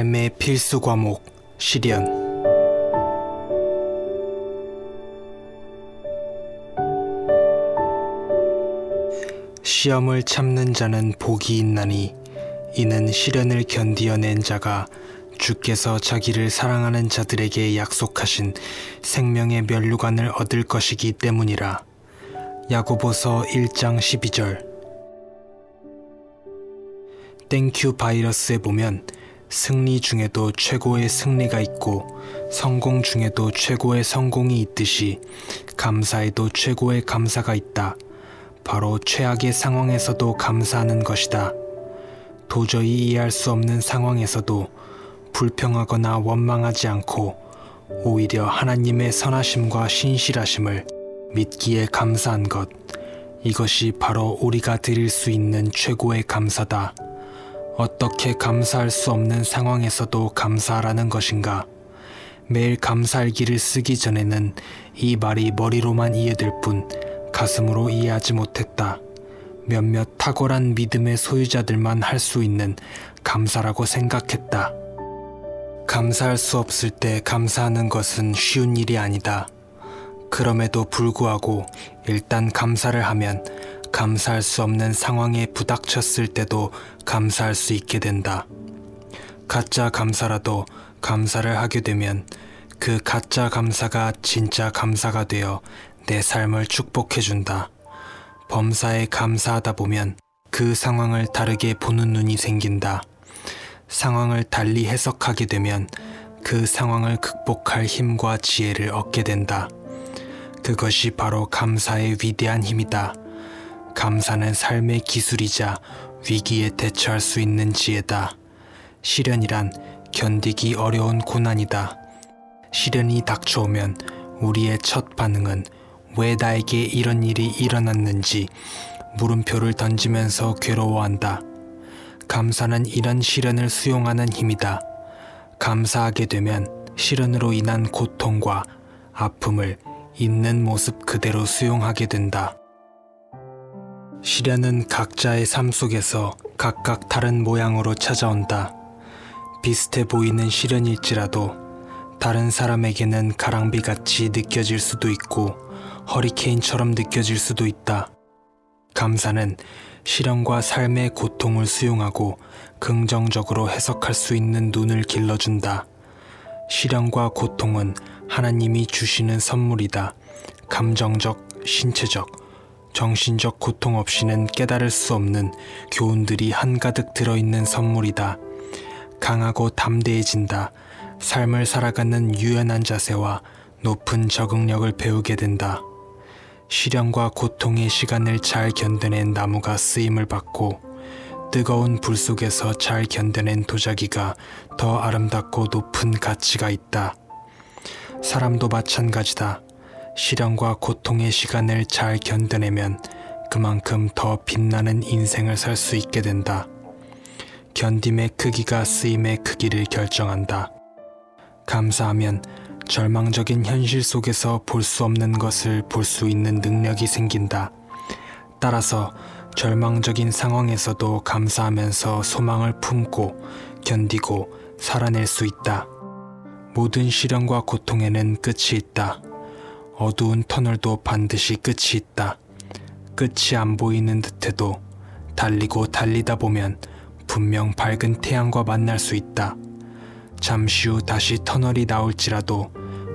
삶의 필수 과목, 시련. 시험을 참는 자는 복이 있나니 이는 시련을 견디어낸 자가 주께서 자기를 사랑하는 자들에게 약속하신 생명의 면류관을 얻을 것이기 때문이라. 야고보서 1장 12절. 땡큐 바이러스에 보면 승리 중에도 최고의 승리가 있고 성공 중에도 최고의 성공이 있듯이 감사에도 최고의 감사가 있다. 바로 최악의 상황에서도 감사하는 것이다. 도저히 이해할 수 없는 상황에서도 불평하거나 원망하지 않고 오히려 하나님의 선하심과 신실하심을 믿기에 감사한 것, 이것이 바로 우리가 드릴 수 있는 최고의 감사다. 어떻게 감사할 수 없는 상황에서도 감사하라는 것인가? 매일 감사일기를 쓰기 전에는 이 말이 머리로만 이해될 뿐 가슴으로 이해하지 못했다. 몇몇 탁월한 믿음의 소유자들만 할 수 있는 감사라고 생각했다. 감사할 수 없을 때 감사하는 것은 쉬운 일이 아니다. 그럼에도 불구하고 일단 감사를 하면 감사할 수 없는 상황에 부닥쳤을 때도 감사할 수 있게 된다. 가짜 감사라도 감사를 하게 되면 그 가짜 감사가 진짜 감사가 되어 내 삶을 축복해준다. 범사에 감사하다 보면 그 상황을 다르게 보는 눈이 생긴다. 상황을 달리 해석하게 되면 그 상황을 극복할 힘과 지혜를 얻게 된다. 그것이 바로 감사의 위대한 힘이다. 감사는 삶의 기술이자 위기에 대처할 수 있는 지혜다. 시련이란 견디기 어려운 고난이다. 시련이 닥쳐오면 우리의 첫 반응은 왜 나에게 이런 일이 일어났는지 물음표를 던지면서 괴로워한다. 감사는 이런 시련을 수용하는 힘이다. 감사하게 되면 시련으로 인한 고통과 아픔을 있는 모습 그대로 수용하게 된다. 시련은 각자의 삶 속에서 각각 다른 모양으로 찾아온다. 비슷해 보이는 시련일지라도 다른 사람에게는 가랑비같이 느껴질 수도 있고 허리케인처럼 느껴질 수도 있다. 감사는 시련과 삶의 고통을 수용하고 긍정적으로 해석할 수 있는 눈을 길러준다. 시련과 고통은 하나님이 주시는 선물이다. 감정적, 신체적, 정신적 고통 없이는 깨달을 수 없는 교훈들이 한가득 들어있는 선물이다. 강하고 담대해진다. 삶을 살아가는 유연한 자세와 높은 적응력을 배우게 된다. 시련과 고통의 시간을 잘 견뎌낸 나무가 쓰임을 받고 뜨거운 불 속에서 잘 견뎌낸 도자기가 더 아름답고 높은 가치가 있다. 사람도 마찬가지다. 시련과 고통의 시간을 잘 견뎌내면 그만큼 더 빛나는 인생을 살 수 있게 된다. 견딤의 크기가 쓰임의 크기를 결정한다. 감사하면 절망적인 현실 속에서 볼 수 없는 것을 볼 수 있는 능력이 생긴다. 따라서 절망적인 상황에서도 감사하면서 소망을 품고 견디고 살아낼 수 있다. 모든 시련과 고통에는 끝이 있다. 어두운 터널도 반드시 끝이 있다. 끝이 안 보이는 듯해도 달리고 달리다 보면 분명 밝은 태양과 만날 수 있다. 잠시 후 다시 터널이 나올지라도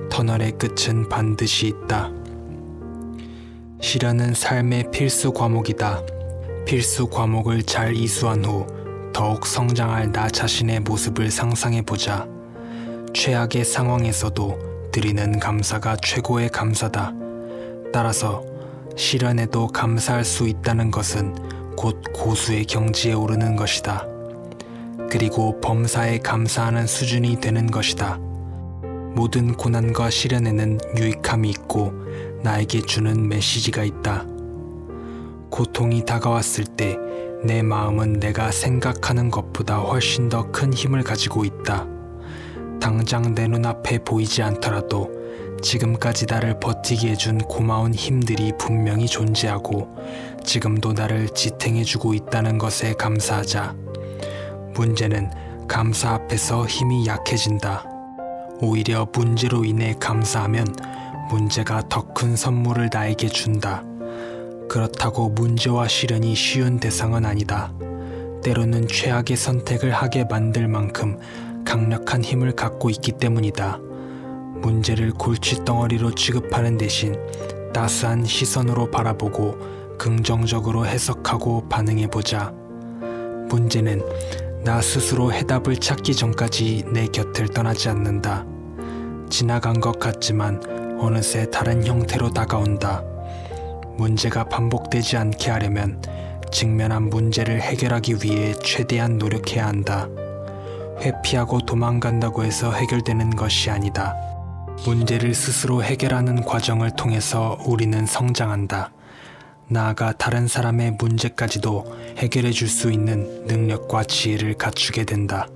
터널의 끝은 반드시 있다. 시련은 삶의 필수 과목이다. 필수 과목을 잘 이수한 후 더욱 성장할 나 자신의 모습을 상상해보자. 최악의 상황에서도 드리는 감사가 최고의 감사다. 따라서 시련에도 감사할 수 있다는 것은 곧 고수의 경지에 오르는 것이다. 그리고 범사에 감사하는 수준이 되는 것이다. 모든 고난과 시련에는 유익함이 있고 나에게 주는 메시지가 있다. 고통이 다가왔을 때 내 마음은 내가 생각하는 것보다 훨씬 더 큰 힘을 가지고 있다. 당장 내 눈앞에 보이지 않더라도 지금까지 나를 버티게 해준 고마운 힘들이 분명히 존재하고 지금도 나를 지탱해주고 있다는 것에 감사하자. 문제는 감사 앞에서 힘이 약해진다. 오히려 문제로 인해 감사하면 문제가 더 큰 선물을 나에게 준다. 그렇다고 문제와 시련이 쉬운 대상은 아니다. 때로는 최악의 선택을 하게 만들 만큼 강력한 힘을 갖고 있기 때문이다. 문제를 골칫덩어리로 취급하는 대신 따스한 시선으로 바라보고 긍정적으로 해석하고 반응해보자. 문제는 나 스스로 해답을 찾기 전까지 내 곁을 떠나지 않는다. 지나간 것 같지만 어느새 다른 형태로 다가온다. 문제가 반복되지 않게 하려면 직면한 문제를 해결하기 위해 최대한 노력해야 한다. 회피하고 도망간다고 해서 해결되는 것이 아니다. 문제를 스스로 해결하는 과정을 통해서 우리는 성장한다. 나아가 다른 사람의 문제까지도 해결해 줄 수 있는 능력과 지혜를 갖추게 된다.